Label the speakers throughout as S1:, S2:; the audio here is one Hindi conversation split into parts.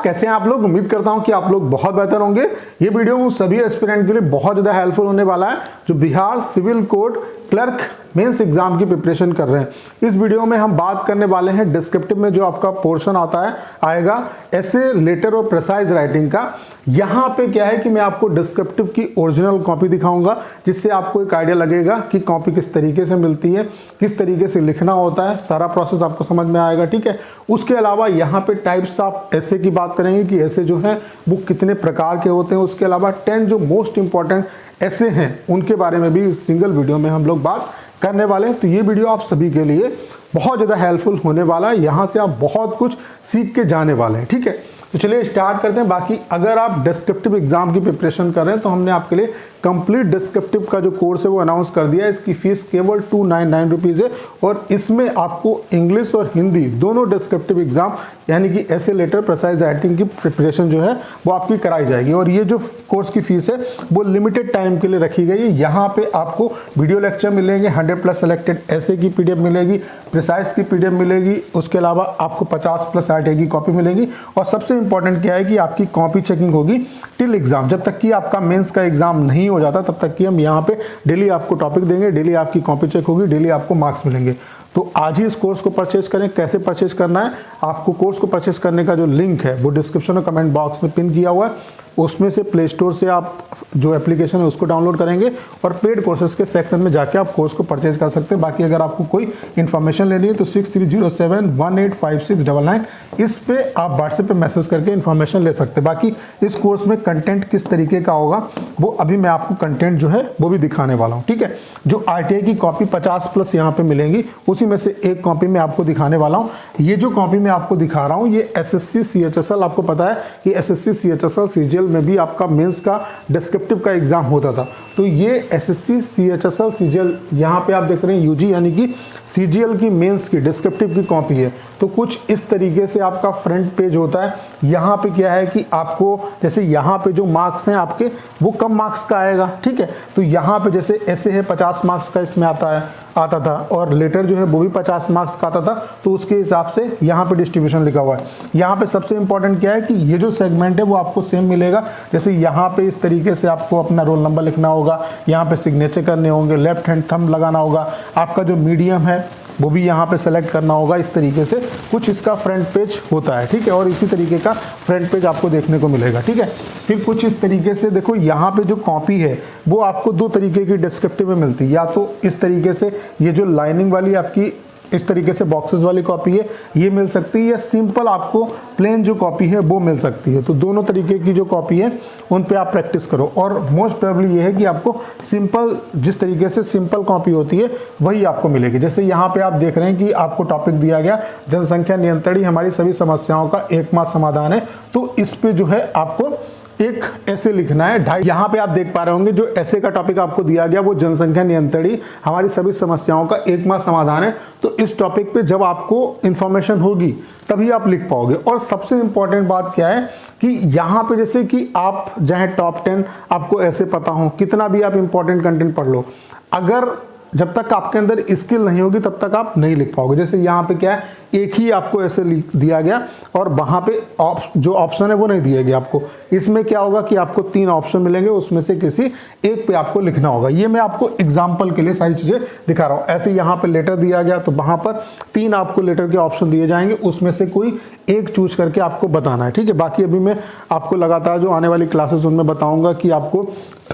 S1: कैसे हैं आप लोग। उम्मीद करता हूं कि आप लोग बहुत बेहतर होंगे। ये वीडियो सभी एस्पिरेंट के लिए बहुत ज़्यादा हेल्पफुल होने वाला है जो Bihar civil court clerk mains exam की प्रिपरेशन कर रहे हैं। इस वीडियो में हम बात करने वाले हैं डिस्क्रिप्टिव में जो आपका पोर्शन आएगा ऐसे लेटर और प्रिसाइज राइटिंग का। यहाँ पे क्या है कि मैं आपको डिस्क्रिप्टिव की ओरिजिनल कॉपी दिखाऊंगा जिससे आपको एक आइडिया लगेगा कि कॉपी किस तरीके से मिलती है, किस तरीके से लिखना होता है, सारा प्रोसेस आपको समझ में आएगा। ठीक है, उसके अलावा यहाँ पे टाइप्स ऑफ ऐसे की बात करेंगे कि ऐसे जो है वो कितने प्रकार के होते हैं। उसके अलावा 10 जो मोस्ट इंपॉर्टेंट ऐसे हैं उनके बारे में भी इस सिंगल वीडियो में हम लोग बात करने वाले हैं। तो ये वीडियो आप सभी के लिए बहुत ज़्यादा हेल्पफुल होने वाला है। यहाँ से आप बहुत कुछ सीख के जाने वाले हैं। ठीक है, तो चलिए स्टार्ट करते हैं। बाकी अगर आप डिस्क्रिप्टिव एग्जाम की प्रिपरेशन कर रहे हैं तो हमने आपके लिए कंप्लीट डिस्क्रिप्टिव का जो कोर्स है वो अनाउंस कर दिया है। इसकी फीस केवल 299 रुपीज़ है और इसमें आपको इंग्लिश और हिंदी दोनों डिस्क्रिप्टिव एग्जाम यानी कि ऐसे लेटर प्रिसाइज राइटिंग की प्रिपरेशन जो है वो आपकी कराई जाएगी। और ये जो कोर्स की फीस है वो लिमिटेड टाइम के लिए रखी गई है। यहाँ पे आपको वीडियो लेक्चर मिलेंगे, 100+ सेलेक्टेड ऐसे की PDF मिलेगी, प्रिसाइज की PDF मिलेगी, उसके अलावा आपको 50+ RTA की कॉपी मिलेगी। और सबसे इंपॉर्टेंट क्या है कि आपकी कॉपी चेकिंग होगी टिल एग्जाम, जब तक कि आपका मेंस का एग्जाम नहीं हो जाता तब तक कि हम यहाँ पे डेली आपको टॉपिक देंगे, डेली आपकी कॉपी चेक होगी, डेली आपको मार्क्स मिलेंगे। तो आज ही इस कोर्स को परचेज करें। कैसे परचेज करना है, आपको कोर्स को परचेज करने का जो लिंक है वो डिस्क्रिप्शन और कमेंट बॉक्स में पिन किया हुआ है। उसमें से प्ले स्टोर से आप जो एप्लीकेशन है उसको डाउनलोड करेंगे और पेड कोर्सेज के सेक्शन में जाके आप कोर्स को परचेज कर सकते हैं। बाकी अगर आपको कोई इन्फॉर्मेशन लेनी है तो 6307185699 इस पे आप व्हाट्सएप पे मैसेज करके इन्फॉर्मेशन ले सकते हैं। बाकी इस कोर्स में कंटेंट किस तरीके का होगा वो अभी मैं आपको कंटेंट जो है वो भी दिखाने वाला हूँ। ठीक है, जो RTA की कॉपी 50+ यहाँ पे मिलेंगी उसी में से एक कॉपी मैं आपको दिखाने वाला हूँ। ये जो कॉपी मैं आपको दिखा रहा हूँ ये SSC CHSL, आपको पता है कि SSC CHSL CGL में भी आपका मेंस का डिस्क्रिप्टिव का एग्जाम होता था। तो ये SSC CHSL CGL यहाँ पे आप देख रहे हैं UG यानी कि CGL की मेंस की डिस्क्रिप्टिव की कॉपी है। तो कुछ इस तरीके से आपका फ्रंट पेज होता है। यहाँ पे क्या है कि आपको जैसे यहाँ पे जो मार्क्स हैं आपके वो कम मार्क्स का आएगा। ठीक है, तो यहाँ पे जैसे ऐसे है 50 मार्क्स का इसमें आता था और लेटर जो है वो भी 50 मार्क्स का आता था। तो उसके हिसाब से यहाँ पे डिस्ट्रीब्यूशन लिखा हुआ है। यहाँ पे सबसे इंपॉर्टेंट क्या है कि ये जो सेगमेंट है वो आपको सेम मिलेगा। जैसे यहाँ पे इस तरीके से आपको अपना रोल नंबर लिखना होगा, यहाँ पे सिग्नेचर करने होंगे, लेफ्ट हैंड थंब लगाना होगा, आपका जो मीडियम है वो भी यहाँ पे सेलेक्ट करना होगा। इस तरीके से कुछ इसका फ्रंट पेज होता है। ठीक है, और इसी तरीके का फ्रंट पेज आपको देखने को मिलेगा। ठीक है, फिर कुछ इस तरीके से देखो यहाँ पे जो कॉपी है वो आपको 2 तरीके की डिस्क्रिप्टिव में मिलती है। या तो इस तरीके से ये जो लाइनिंग वाली आपकी इस तरीके से बॉक्सेस वाली कॉपी है ये मिल सकती है, या सिंपल आपको प्लेन जो कॉपी है वो मिल सकती है। तो दोनों तरीके की जो कॉपी है उन पे आप प्रैक्टिस करो। और मोस्ट प्रोबेबली ये है कि आपको सिंपल, जिस तरीके से सिंपल कॉपी होती है वही आपको मिलेगी। जैसे यहाँ पे आप देख रहे हैं कि आपको टॉपिक दिया गया जनसंख्या नियंत्रण ही हमारी सभी समस्याओं का एकमात्र समाधान है। तो इस पे जो है आपको एक ऐसे लिखना है 2.5। यहाँ पे आप देख पा रहे होंगे जो ऐसे का टॉपिक आपको दिया गया वो जनसंख्या नियंत्रण ही हमारी सभी समस्याओं का एकमात्र समाधान है। तो इस टॉपिक पे जब आपको इंफॉर्मेशन होगी तभी आप लिख पाओगे। और सबसे इंपॉर्टेंट बात क्या है कि यहाँ पे जैसे कि आप चाहे टॉप 10 आपको ऐसे पता हो, कितना भी आप इंपॉर्टेंट कंटेंट पढ़ लो, अगर जब तक आपके अंदर स्किल नहीं होगी तब तक आप नहीं लिख पाओगे। जैसे यहाँ पे क्या है, एक ही आपको ऐसे दिया गया और वहाँ पे जो ऑप्शन है वो नहीं दिया गया आपको। इसमें क्या होगा कि आपको 3 ऑप्शन मिलेंगे, उसमें से किसी एक पे आपको लिखना होगा। ये मैं आपको एग्जाम्पल के लिए सारी चीज़ें दिखा रहा हूँ। ऐसे यहाँ पे लेटर दिया गया तो वहाँ पर 3 आपको लेटर के ऑप्शन दिए जाएंगे, उसमें से कोई एक चूज करके आपको बताना है। ठीक है, बाकी अभी मैं आपको लगातार जो आने वाली क्लासेस उनमें बताऊँगा कि आपको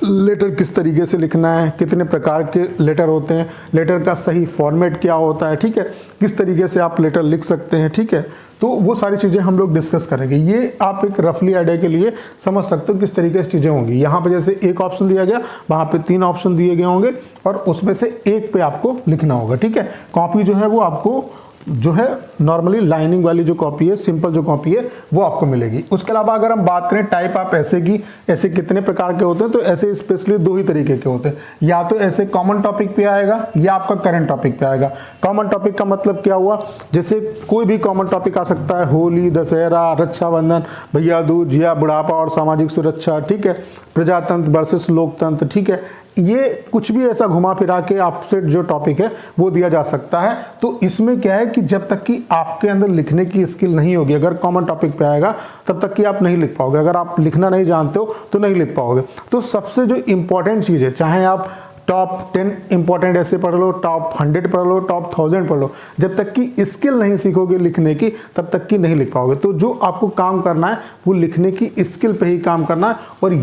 S1: लेटर किस तरीके से लिखना है, कितने प्रकार के लेटर होते हैं, लेटर का सही फॉर्मेट क्या होता है। ठीक है, किस तरीके से आप लेटर लिख सकते हैं। ठीक है, तो वो सारी चीज़ें हम लोग डिस्कस करेंगे। ये आप एक रफली आइडिया के लिए समझ सकते हो किस तरीके से चीज़ें होंगी। यहाँ पे जैसे एक ऑप्शन दिया गया, वहाँ पे 3 ऑप्शन दिए गए होंगे और उसमें से एक पे आपको लिखना होगा। ठीक है, कॉपी जो है वो आपको जो है नॉर्मली लाइनिंग वाली जो कॉपी है, सिंपल जो कॉपी है वो आपको मिलेगी। उसके अलावा अगर हम बात करें टाइप आप ऐसे की, ऐसे कितने प्रकार के होते हैं, तो ऐसे स्पेशली 2 ही तरीके के होते हैं। या तो ऐसे कॉमन टॉपिक पे आएगा या आपका करंट टॉपिक पे आएगा। कॉमन टॉपिक का मतलब क्या हुआ, जैसे कोई भी कॉमन टॉपिक आ सकता है, होली, दशहरा, रक्षाबंधन, भैया दूज, जिया, बुढ़ापा और सामाजिक सुरक्षा। ठीक है, प्रजातंत्र वर्सेस लोकतंत्र। ठीक है, ये कुछ भी ऐसा घुमा फिरा के आपसे जो टॉपिक है वो दिया जा सकता है। तो इसमें क्या है कि जब तक कि आपके अंदर लिखने की स्किल नहीं होगी, अगर कॉमन टॉपिक पे आएगा तब तक कि आप नहीं लिख पाओगे। अगर आप लिखना नहीं जानते हो तो नहीं लिख पाओगे। तो सबसे जो इंपॉर्टेंट चीज़ है, चाहे आप टॉप 10 इंपॉर्टेंट ऐसे पढ़ लो, टॉप 100 पढ़ लो, टॉप 1000 पढ़ लो, जब तक कि स्किल नहीं सीखोगे लिखने की तब तक कि नहीं लिख पाओगे। तो जो आपको काम करना है वो लिखने की स्किल पे ही काम करना है। और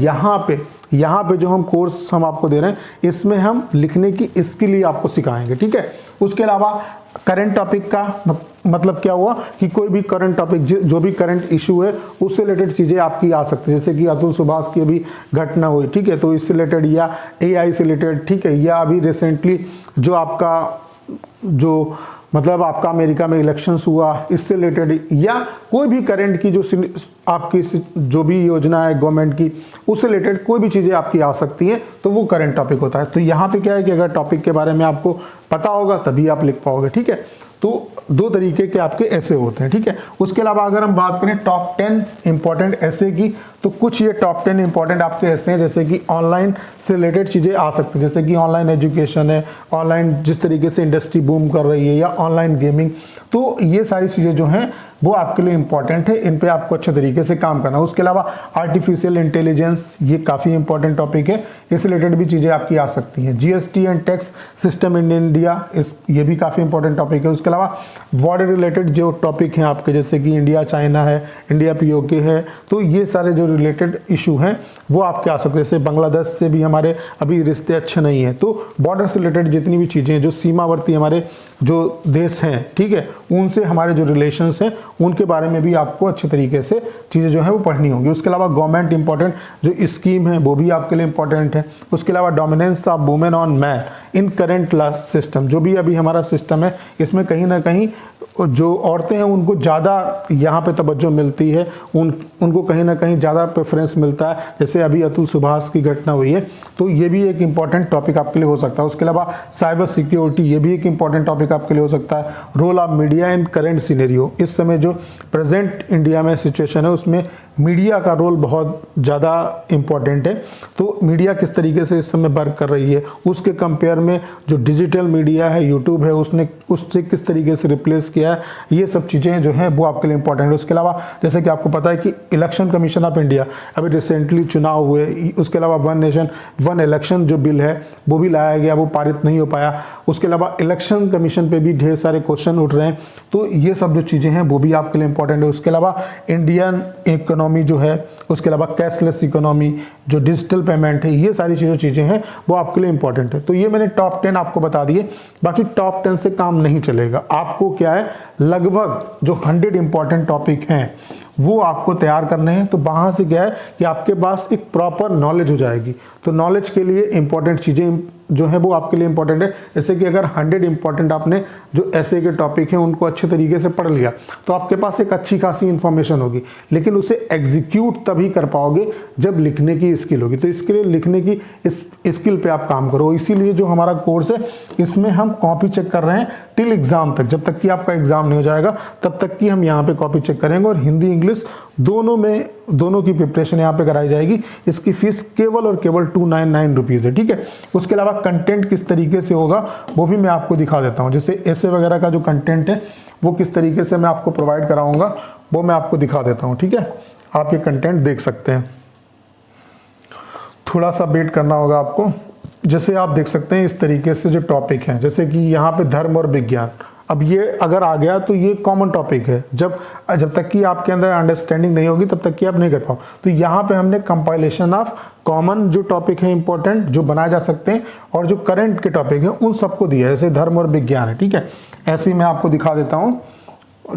S1: यहाँ पे जो हम कोर्स हम आपको दे रहे हैं इसमें हम लिखने की स्किल ही आपको सिखाएंगे, ठीक है। उसके अलावा करंट टॉपिक का मतलब क्या हुआ कि कोई भी करंट टॉपिक जो भी करंट इशू है उससे रिलेटेड चीज़ें आपकी आ सकती है। जैसे कि अतुल सुभाष की अभी घटना हुई, ठीक है, तो इससे रिलेटेड, या AI से रिलेटेड, ठीक है, या अभी रिसेंटली जो आपका मतलब आपका अमेरिका में इलेक्शंस हुआ इससे रिलेटेड, या कोई भी करंट की जो आपकी जो भी योजना है गवर्नमेंट की उससे रिलेटेड कोई भी चीज़ें आपकी आ सकती हैं, तो वो करंट टॉपिक होता है। तो यहाँ पे क्या है कि अगर टॉपिक के बारे में आपको पता होगा तभी आप लिख पाओगे, ठीक है। तो 2 तरीके के आपके ऐसे होते हैं, ठीक है। उसके अलावा अगर हम बात करें टॉप 10 इंपॉर्टेंट ऐसे की, तो कुछ ये टॉप 10 इंपॉर्टेंट आपके ऐसे हैं जैसे कि ऑनलाइन से रिलेटेड चीज़ें आ सकती हैं, जैसे कि ऑनलाइन एजुकेशन है, ऑनलाइन जिस तरीके से इंडस्ट्री बूम कर रही है, या ऑनलाइन गेमिंग। तो ये सारी चीज़ें जो हैं वो आपके लिए इंपॉर्टेंट है, इन पे आपको अच्छे तरीके से काम करना है। उसके अलावा आर्टिफिशियल इंटेलिजेंस, ये काफ़ी इंपॉर्टेंट टॉपिक है, इस रिलेटेड भी चीज़ें आपकी आ सकती हैं। GST and tax system in India, ये भी काफ़ी इंपॉर्टेंट टॉपिक है। उसके अलावा बॉर्डर रिलेटेड जो टॉपिक हैं आपके, जैसे कि इंडिया चाइना है, इंडिया POK है, तो ये सारे जो रिलेटेड इशू हैं वो आपके आ सकते हैं। जैसे बांग्लादेश से भी हमारे अभी रिश्ते अच्छे नहीं हैं, तो बॉर्डर से रिलेटेड जितनी भी चीज़ें हैं, जो सीमावर्ती हमारे जो देश हैं, ठीक है, उनसे हमारे जो रिलेशंस हैं उनके बारे में भी आपको अच्छे तरीके से चीज़ें जो है वो पढ़नी होंगी। उसके अलावा गवर्नमेंट इंपॉर्टेंट जो स्कीम है वो भी आपके लिए इंपॉर्टेंट है। उसके अलावा dominance of women on man in current class system, जो भी अभी हमारा सिस्टम है इसमें कहीं ना कहीं जो औरतें हैं उनको ज़्यादा यहाँ पे तवज्जो मिलती है, उनको कहीं ना कहीं ज़्यादा प्रेफरेंस मिलता है। जैसे अभी अतुल सुभाष की घटना हुई है, तो ये भी एक इंपॉर्टेंट टॉपिक आपके लिए हो सकता है। उसके अलावा साइबर सिक्योरिटी, ये भी एक इंपॉर्टेंट टॉपिक आपके लिए हो सकता है। Role of media in current scenario, इस समय जो प्रेजेंट इंडिया में सिचुएशन है उसमें मीडिया का रोल बहुत ज़्यादा इम्पॉर्टेंट है। तो मीडिया किस तरीके से इस समय वर्क कर रही है, उसके कंपेयर में जो डिजिटल मीडिया है, यूट्यूब है, उससे किस तरीके से रिप्लेस किया है, ये सब चीज़ें जो हैं वो आपके लिए इंपॉर्टेंट है। उसके अलावा जैसे कि आपको पता है कि इलेक्शन कमीशन ऑफ इंडिया अभी रिसेंटली चुनाव हुए, उसके अलावा 1 नेशन 1 इलेक्शन जो बिल है वो भी लाया गया, वो पारित नहीं हो पाया। उसके अलावा इलेक्शन कमीशन पे भी ढेर सारे क्वेश्चन उठ रहे हैं, तो ये सब जो चीज़ें हैं वो भी आपके लिए इंपॉर्टेंट है। उसके अलावा इंडियन इकोनॉमी जो है, उसके अलावा कैशलेस इकोनॉमी, जो डिजिटल पेमेंट है, ये सारी चीज़ें हैं वो आपके लिए इंपॉर्टेंट है। तो ये मैंने टॉप 10 आपको बता दिए। बाकी टॉप 10 से काम नहीं चलेगा, आपको क्या है लगभग जो 100 इंपॉर्टेंट टॉपिक हैं वो आपको तैयार करने हैं। तो वहाँ से क्या है कि आपके पास एक प्रॉपर नॉलेज हो जाएगी। तो नॉलेज के लिए इंपॉर्टेंट चीज़ें जो है वो आपके लिए इंपॉर्टेंट है। जैसे कि अगर 100 इंपॉर्टेंट आपने जो ऐसे के टॉपिक हैं उनको अच्छे तरीके से पढ़ लिया तो आपके पास एक अच्छी खासी इंफॉर्मेशन होगी, लेकिन उसे एग्जीक्यूट तभी कर पाओगे जब लिखने की स्किल होगी। तो इसके लिए लिखने की इस स्किल पे आप काम करो। इसीलिए जो हमारा कोर्स है इसमें हम कॉपी चेक कर रहे हैं टिल एग्जाम तक, जब तक कि आपका एग्जाम नहीं हो जाएगा तब तक कि हम यहाँ पे कॉपी चेक करेंगे। और हिंदी इंग्लिश दोनों की प्रिपरेशन यहाँ पे कराई जाएगी। इसकी फीस केवल और केवल 299 रुपीज़ है, ठीक है। उसके अलावा कंटेंट किस तरीके से होगा वो भी मैं आपको दिखा देता हूँ। जैसे ऐसे वगैरह का जो कंटेंट है वो किस तरीके से मैं आपको प्रोवाइड कराऊंगा वो मैं आपको दिखा देता हूँ, ठीक है। आप ये कंटेंट देख सकते हैं, थोड़ा सा वेट करना होगा आपको। जैसे आप देख सकते हैं इस तरीके से जो टॉपिक हैं, जैसे कि यहाँ पे धर्म और विज्ञान, अब ये अगर आ गया तो ये कॉमन टॉपिक है। जब तक कि आपके अंदर अंडरस्टैंडिंग नहीं होगी तब तक कि आप नहीं कर पाओ। तो यहाँ पे हमने कंपाइलेशन ऑफ कॉमन जो टॉपिक है इंपॉर्टेंट जो बनाए जा सकते हैं और जो करंट के टॉपिक हैं उन सबको दिया है, जैसे धर्म और विज्ञान है, ठीक है। ऐसे ही मैं आपको दिखा देता हूँ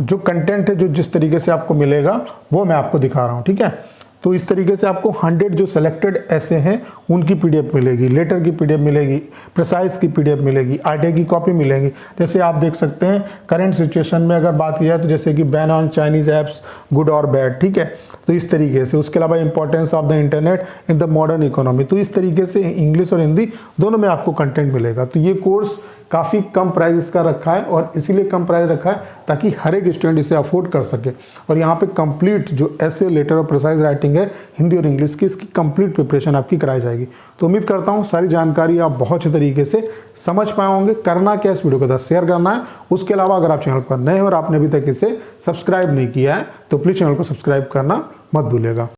S1: जो कंटेंट है, जो जिस तरीके से आपको मिलेगा वो मैं आपको दिखा रहा हूँ, ठीक है। तो इस तरीके से आपको 100 जो सेलेक्टेड ऐसे हैं उनकी PDF मिलेगी, लेटर की PDF मिलेगी, प्रिसाइज की PDF मिलेगी, RTA की कॉपी मिलेगी। जैसे आप देख सकते हैं करंट सिचुएशन में अगर बात की जाए तो जैसे कि ban on Chinese apps good और बैड, ठीक है। तो इस तरीके से, उसके अलावा importance of the internet in the modern economy. तो इस तरीके से इंग्लिश और हिंदी दोनों में आपको कंटेंट मिलेगा। तो ये कोर्स काफ़ी कम प्राइस इसका रखा है और इसीलिए कम प्राइस रखा है ताकि हर एक स्टूडेंट इसे अफोर्ड कर सके। और यहाँ पे कंप्लीट जो ऐसे लेटर और प्रिसाइज राइटिंग है हिंदी और इंग्लिश की, इसकी कंप्लीट प्रिपरेशन आपकी कराई जाएगी। तो उम्मीद करता हूँ सारी जानकारी आप बहुत अच्छे तरीके से समझ पाए होंगे। करना क्या, इस वीडियो को शेयर करना है। उसके अलावा अगर आप चैनल पर नए हो और आपने अभी तक इसे सब्सक्राइब नहीं किया है तो प्लीज़ चैनल को सब्सक्राइब करना मत भूलिएगा।